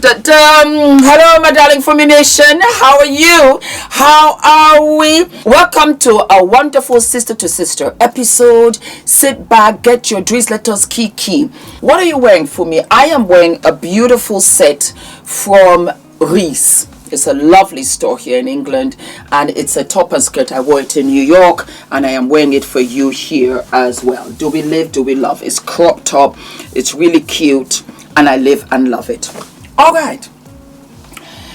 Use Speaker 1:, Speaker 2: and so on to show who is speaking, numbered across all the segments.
Speaker 1: Hello, my darling Fumi Nation. How are you? How are we? Welcome to a wonderful sister to sister episode. Sit back, get your dress, let us kiki. What are you wearing, Fumi? I am wearing a beautiful set from Reese. It's a lovely store here in England, and it's a top and skirt. I wore it in New York, and I am wearing it for you here as well. Do we live? Do we love? It's crop top. It's really cute, and I live and love it. All right.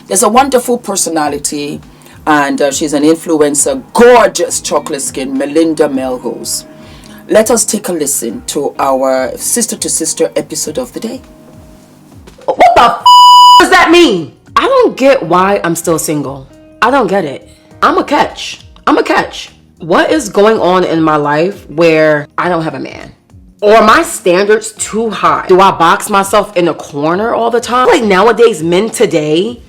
Speaker 1: There's a wonderful personality, and she's an influencer, gorgeous chocolate skin, Melinda Melrose. Let us take a listen to our sister to sister episode of the day.
Speaker 2: What the does that mean? I don't get why I'm still single. I don't get it. I'm a catch. What is going on in my life where I don't have a man? Or are my standards too high? Do I box myself in a corner all the time? Like nowadays, men today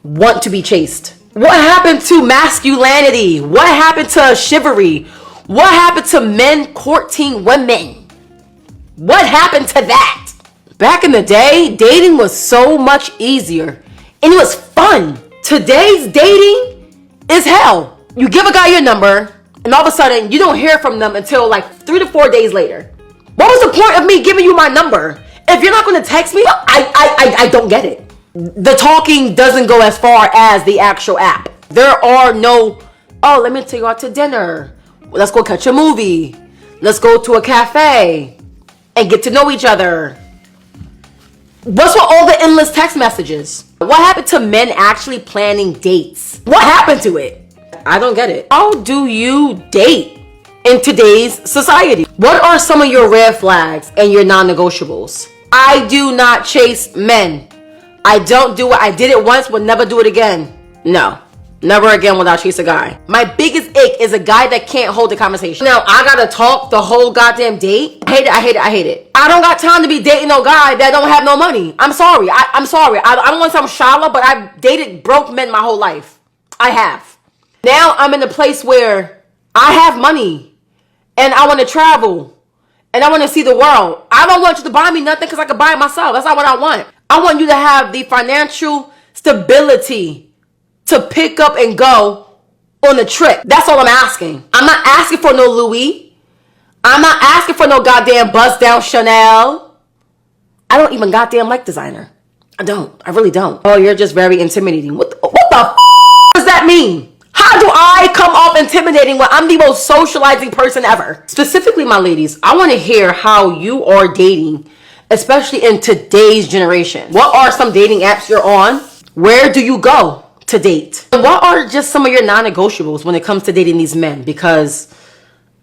Speaker 2: want to be chased. What happened to masculinity? What happened to chivalry? What happened to men courting women? What happened to that? Back in the day, dating was so much easier. And it was fun. Today's dating is hell. You give a guy your number, and all of a sudden, you don't hear from them until like 3 to 4 days later. What was the point of me giving you my number? If you're not going to text me, I don't get it. The talking doesn't go as far as the actual app. There are no, oh, let me take you out to dinner. Let's go catch a movie. Let's go to a cafe and get to know each other. What's with all the endless text messages? What happened to men actually planning dates? What happened to it? I don't get it. How do you date in today's society? What are some of your red flags and your non-negotiables? I do not chase men. I don't do it. I did it once, would never do it again. No. Never again will I chase a guy. My biggest ache is a guy that can't hold a conversation. Now, I gotta talk the whole goddamn date. I hate it. I don't got time to be dating no guy that don't have no money. I'm sorry. I'm sorry. I don't want to sound shallow, but I've dated broke men my whole life. I have. Now I'm in a place where I have money and I want to travel and I want to see the world. I don't want you to buy me nothing because I can buy it myself. That's not what I want. I want you to have the financial stability to pick up and go on a trip. That's all I'm asking. I'm not asking for no Louis. I'm not asking for no goddamn bust down Chanel. I don't even goddamn like designer. I don't. I really don't. Oh, you're just very intimidating. What the does that mean? How do I come off intimidating when I'm the most socializing person ever? Specifically, my ladies, I want to hear how you are dating, especially in today's generation. What are some dating apps you're on? Where do you go to date? And what are just some of your non-negotiables when it comes to dating these men? Because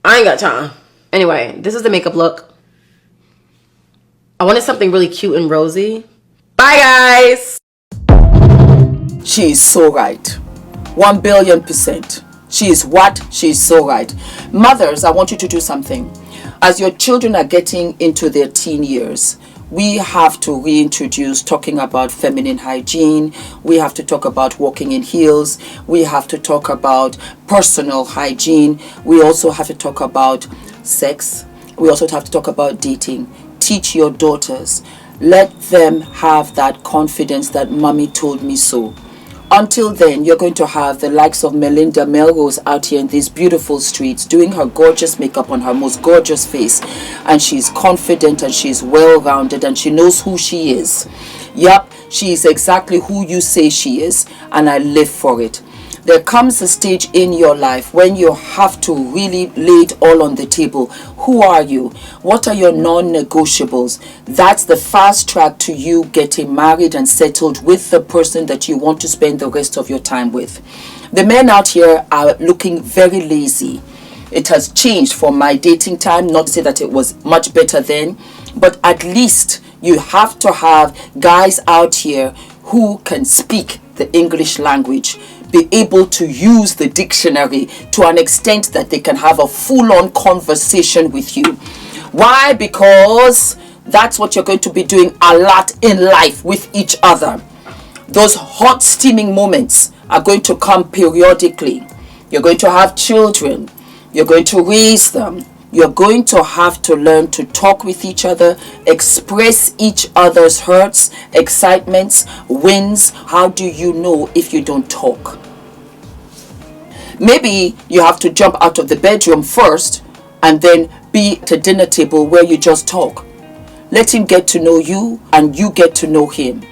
Speaker 2: I ain't got time. Anyway, this is the makeup look. I wanted something really cute and rosy. Bye, guys.
Speaker 1: She is so right. 1,000,000,000%. She is what? She is so right. Mothers, I want you to do something. As your children are getting into their teen years, we have to reintroduce talking about feminine hygiene. We have to talk about walking in heels. We have to talk about personal hygiene. We also have to talk about sex. We also have to talk about dating. Teach your daughters. Let them have that confidence that mommy told me so. Until then, you're going to have the likes of Melinda Melrose out here in these beautiful streets doing her gorgeous makeup on her most gorgeous face. And she's confident and she's well-rounded and she knows who she is. Yep, she is exactly who you say she is, and I live for it. There comes a stage in your life when you have to really lay it all on the table. Who are you? What are your non-negotiables? That's the fast track to you getting married and settled with the person that you want to spend the rest of your time with. The men out here are looking very lazy. It has changed from my dating time. Not to say that it was much better then, but at least you have to have guys out here who can speak the English language, be able to use the dictionary to an extent that they can have a full-on conversation with you. Why? Because that's what you're going to be doing a lot in life with each other. Those hot steaming moments are going to come periodically. You're going to have children. You're going to raise them. You're going to have to learn to talk with each other, express each other's hurts, excitements, wins. How do you know if you don't talk? Maybe you have to jump out of the bedroom first and then be at a dinner table where you just talk. Let him get to know you and you get to know him.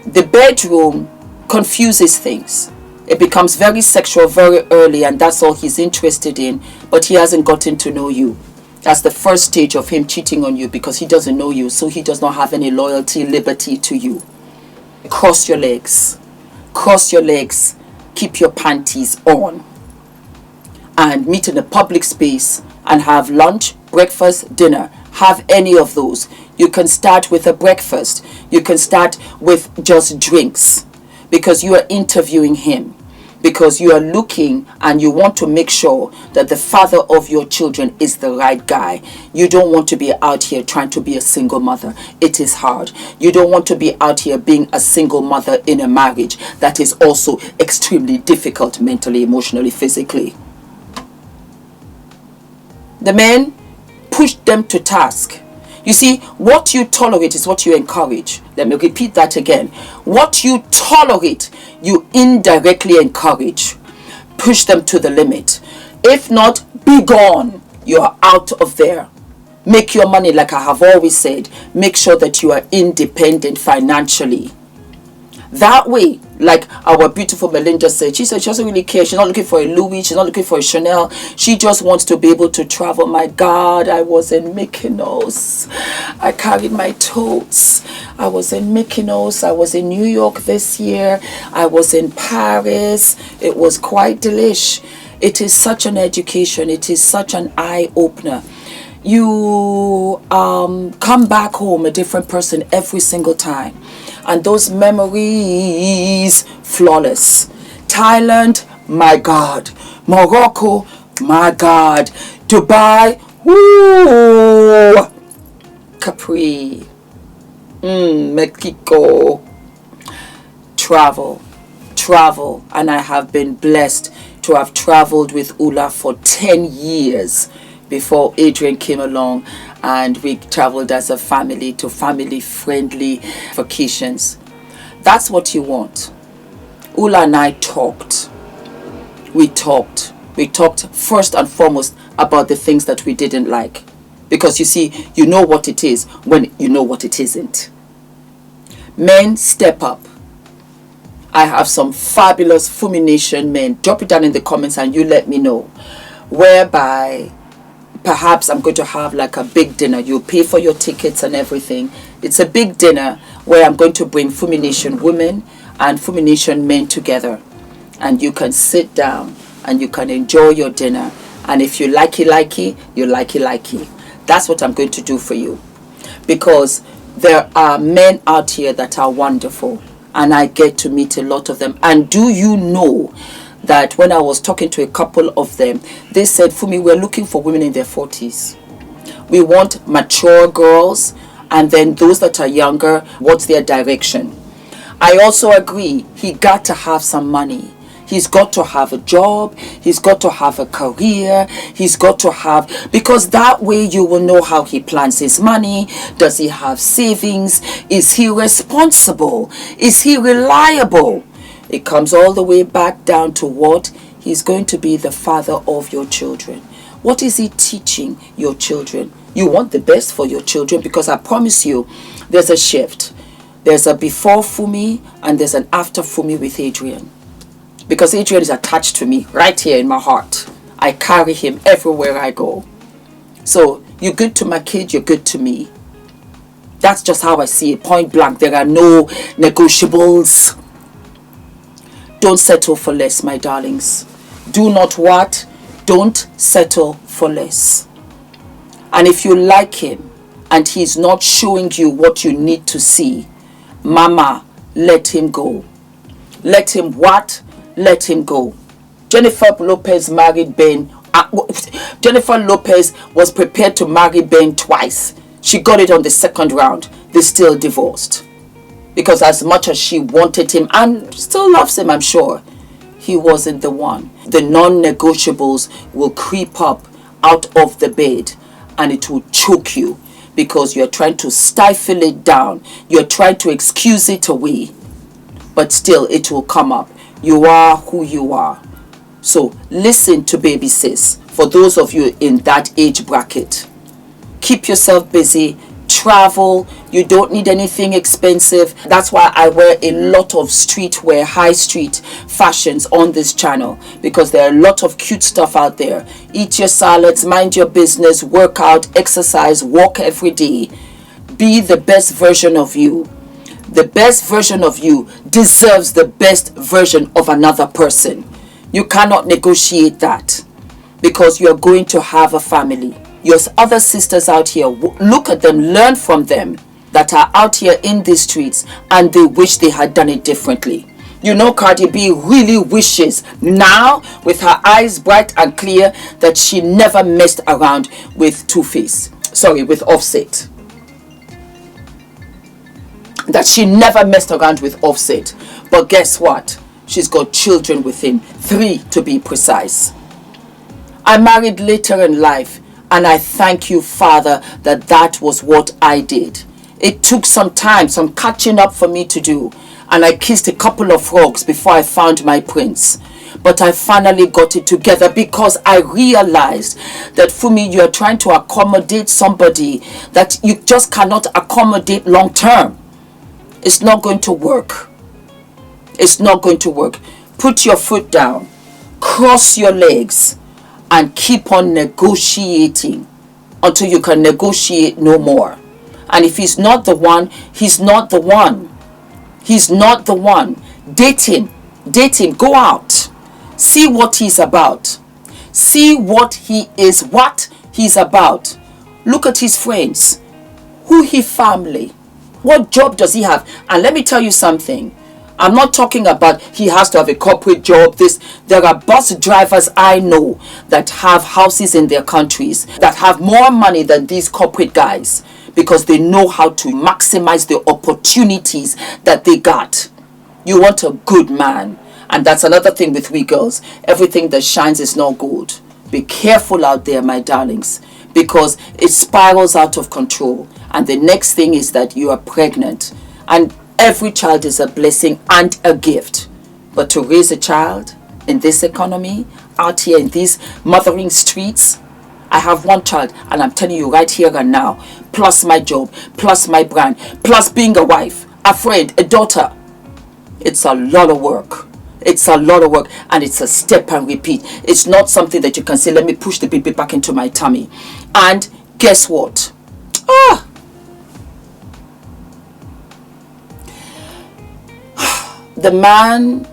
Speaker 1: The bedroom confuses things. It becomes very sexual very early, and that's all he's interested in, but he hasn't gotten to know you. That's the first stage of him cheating on you, because he doesn't know you, so he does not have any loyalty, liberty to you. Cross your legs. Cross your legs. Keep your panties on. And meet in a public space and have lunch, breakfast, dinner. Have any of those. You can start with a breakfast. You can start with just drinks, because you are interviewing him, because you are looking and you want to make sure that the father of your children is the right guy. You don't want to be out here trying to be a single mother. It is hard. You don't want to be out here being a single mother in a marriage that is also extremely difficult mentally, emotionally, physically. The men, push them to task. You see, what you tolerate is what you encourage. Let me repeat that again. What you tolerate, you indirectly encourage. Push them to the limit. If not, be gone. You are out of there. Make your money, like I have always said. Make sure that you are independent financially. That way, like our beautiful Melinda said, she said she doesn't really care. She's not looking for a Louis. She's not looking for a Chanel. She just wants to be able to travel. My God, I was in Mykonos. I carried my totes. I was in Mykonos. I was in New York this year. I was in Paris. It was quite delish. It is such an education. It is such an eye-opener. You come back home a different person every single time. And those memories, flawless. Thailand, my God. Morocco, my God. Dubai, woo. Capri, Mexico. Travel. And I have been blessed to have traveled with Ula for 10 years before Adrian came along, and we traveled as a family to family-friendly vacations. That's what you want. Ula and I talked. We talked first and foremost about the things that we didn't like. Because you see, you know what it is when you know what it isn't. Men, step up. I have some fabulous Fumi Nation men. Drop it down in the comments and you let me know. Whereby perhaps I'm going to have like a big dinner. You pay for your tickets and everything. It's a big dinner where I'm going to bring Fumi Nation women and Fumi Nation men together. And you can sit down and you can enjoy your dinner. And if you likey, you likey. That's what I'm going to do for you. Because there are men out here that are wonderful. And I get to meet a lot of them. And do you know that when I was talking to a couple of them, they said, Fumi, we're looking for women in their 40s. We want mature girls, and then those that are younger, what's their direction? I also agree, he got to have some money. He's got to have a job. He's got to have a career. He's got to have, because that way you will know how he plans his money. Does he have savings? Is he responsible? Is he reliable? It comes all the way back down to what? He's going to be the father of your children. What is he teaching your children? You want the best for your children, because I promise you, there's a shift. There's a before Fumi and there's an after Fumi with Adrian. Because Adrian is attached to me right here in my heart. I carry him everywhere I go. So you're good to my kid, you're good to me. That's just how I see it, point blank. There are no negotiables. Don't settle for less, my darlings. Do not what? Don't settle for less. And if you like him and he's not showing you what you need to see, mama, let him go. Let him what? Let him go. Jennifer Lopez married Ben. Jennifer Lopez was prepared to marry Ben twice. She got it on the second round. They still divorced. Because as much as she wanted him and still loves him, I'm sure, he wasn't the one. The non-negotiables will creep up out of the bed, and it will choke you because you're trying to stifle it down. You're trying to excuse it away, but still it will come up. You are who you are. So listen to baby sis. For those of you in that age bracket, keep yourself busy. Travel. You don't need anything expensive. That's why I wear a lot of streetwear, high street fashions on this channel, because there are a lot of cute stuff out there. Eat your salads, mind your business, work out, exercise, walk every day. Be the best version of you. The best version of you deserves the best version of another person. You cannot negotiate that, because you're going to have a family. Your other sisters out here, look at them, learn from them that are out here in the streets, and they wish they had done it differently. You know, Cardi B really wishes now, with her eyes bright and clear, that she never messed around with with Offset. That she never messed around with Offset. But guess what? She's got children with him, 3 to be precise. I married later in life, and I thank you, Father, that was what I did. It took some time, some catching up for me to do, and I kissed a couple of frogs before I found my prince. But I finally got it together, because I realized that, Fumi, you are trying to accommodate somebody that you just cannot accommodate long term. It's not going to work. It's not going to work. Put your foot down, cross your legs, and keep on negotiating until you can negotiate no more. And if he's not the one, he's not the one. He's not the one. Date him. Go out. See what he's about. See what he's about. Look at his friends. Who his family. What job does he have? And let me tell you something. I'm not talking about he has to have a corporate job. There are bus drivers I know that have houses in their countries, that have more money than these corporate guys, because they know how to maximize the opportunities that they got. You want a good man. And that's another thing with we girls. Everything that shines is not gold. Be careful out there, my darlings, because it spirals out of control. And the next thing is that you are pregnant. And every child is a blessing and a gift. But to raise a child in this economy, out here in these mothering streets, I have one child, and I'm telling you right here and now, plus my job, plus my brand, plus being a wife, a friend, a daughter. It's a lot of work. It's a lot of work, and it's a step and repeat. It's not something that you can say, let me push the baby back into my tummy. And guess what? The man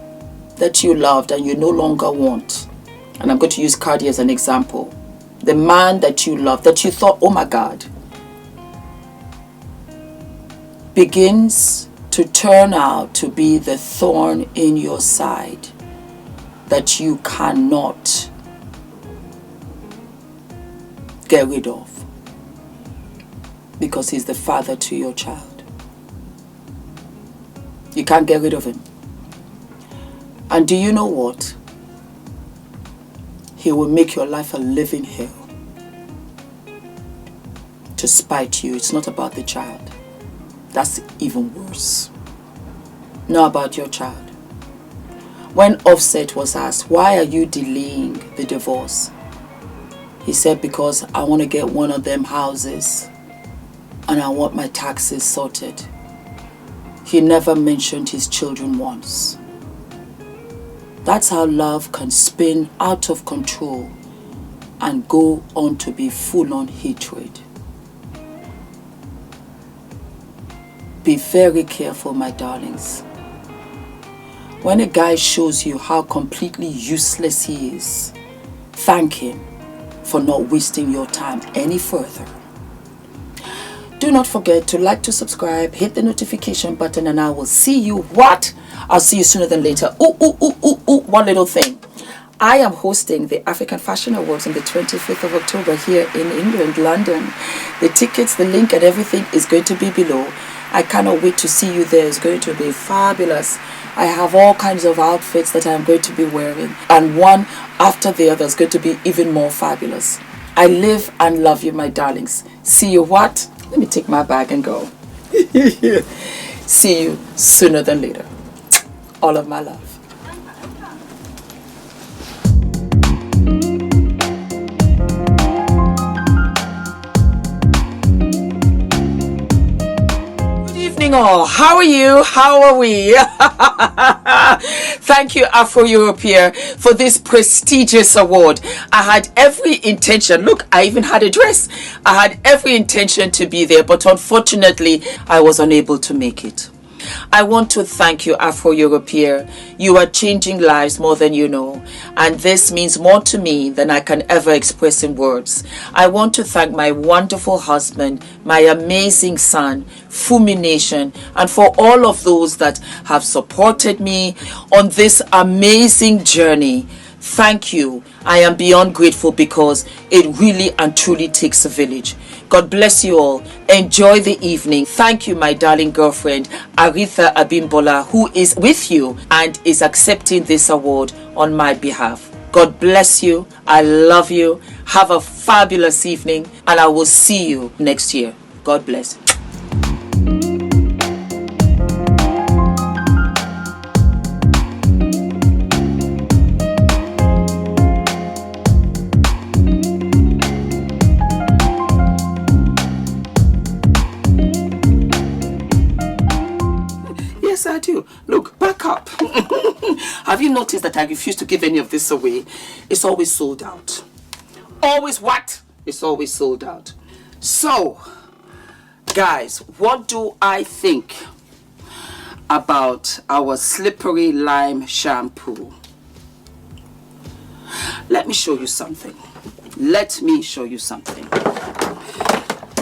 Speaker 1: that you loved and you no longer want, and I'm going to use Cardi as an example. The man that you loved, that you thought, oh my God, begins to turn out to be the thorn in your side that you cannot get rid of, because he's the father to your child. You can't get rid of him. And do you know what? He will make your life a living hell to spite you. It's not about the child. That's even worse. Not about your child. When Offset was asked, why are you delaying the divorce? He said, because I want to get one of them houses and I want my taxes sorted. He never mentioned his children once. That's how love can spin out of control and go on to be full-on hatred. Be very careful, my darlings. When a guy shows you how completely useless he is, thank him for not wasting your time any further. Do not forget to like, to subscribe, hit the notification button, and I will see you I'll see you sooner than later. One little thing. I am hosting the African Fashion Awards on the 25th of October here in England, London. The tickets, the link and everything is going to be below. I cannot wait to see you there. It's going to be fabulous. I have all kinds of outfits that I'm going to be wearing, and one after the other is going to be even more fabulous. I live and love you, my darlings. See you what? Let me take my bag and go. See you sooner than later. All of my love. All. How are you? How are we? Thank you, Afro-European, for this prestigious award. I had every intention. Look, I even had a dress. I had every intention to be there, but unfortunately, I was unable to make it. I want to thank you, Afro-European. You are changing lives more than you know, and this means more to me than I can ever express in words. I want to thank my wonderful husband, my amazing son, Fumi Nation, and for all of those that have supported me on this amazing journey. Thank you. I am beyond grateful because it really and truly takes a village. God bless you all. Enjoy the evening. Thank you, my darling girlfriend, Aretha Abimbola, who is with you and is accepting this award on my behalf. God bless you. I love you. Have a fabulous evening, and I will see you next year. God bless. Yes, I do. Look, back up. Have you noticed that I refuse to give any of this away? It's always sold out. Always what? It's always sold out. So, guys, what do I think about our slippery lime shampoo? Let me show you something. Let me show you something.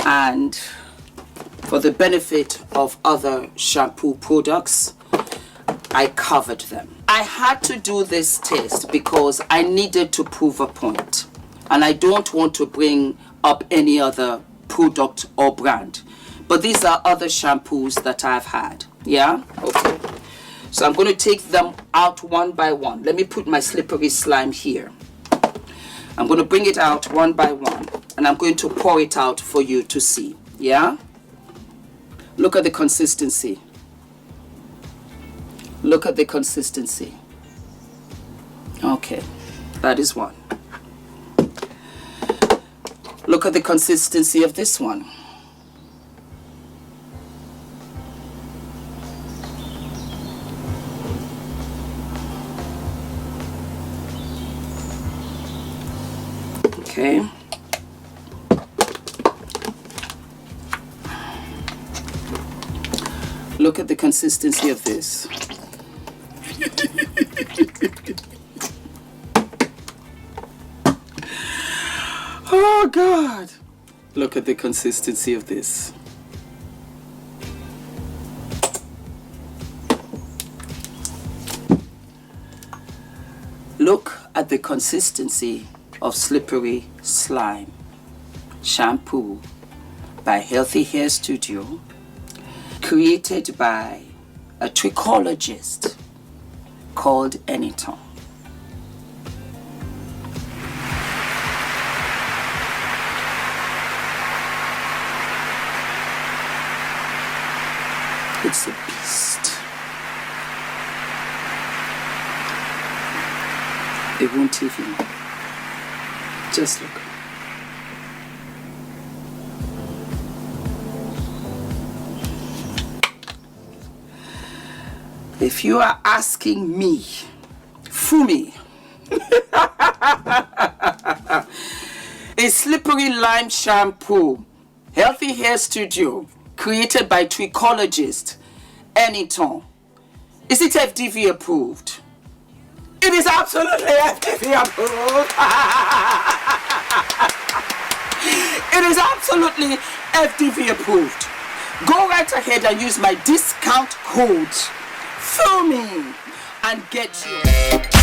Speaker 1: And for the benefit of other shampoo products, I covered them. I had to do this test because I needed to prove a point. And I don't want to bring up any other product or brand. But these are other shampoos that I've had. Yeah? Okay. So I'm going to take them out one by one. Let me put my slippery slime here. I'm going to bring it out one by one. And I'm going to pour it out for you to see. Yeah? Look at the consistency. Look at the consistency. Okay, that is one. Look at the consistency of this one. Okay. Look at the consistency of this. Oh God. Look at the consistency of this. Look at the consistency of slippery slime shampoo by Healthy Hair Studio, created by a trichologist called ENITAN. It's a beast. It won't even. Just look. If you are asking me, Fumi, a slippery lime shampoo, Healthy Hair Studio, created by trichologist ENITAN, is it FDV approved? It is absolutely FDV approved. It is absolutely FDV approved. Go right ahead and use my discount code Fumi and get you.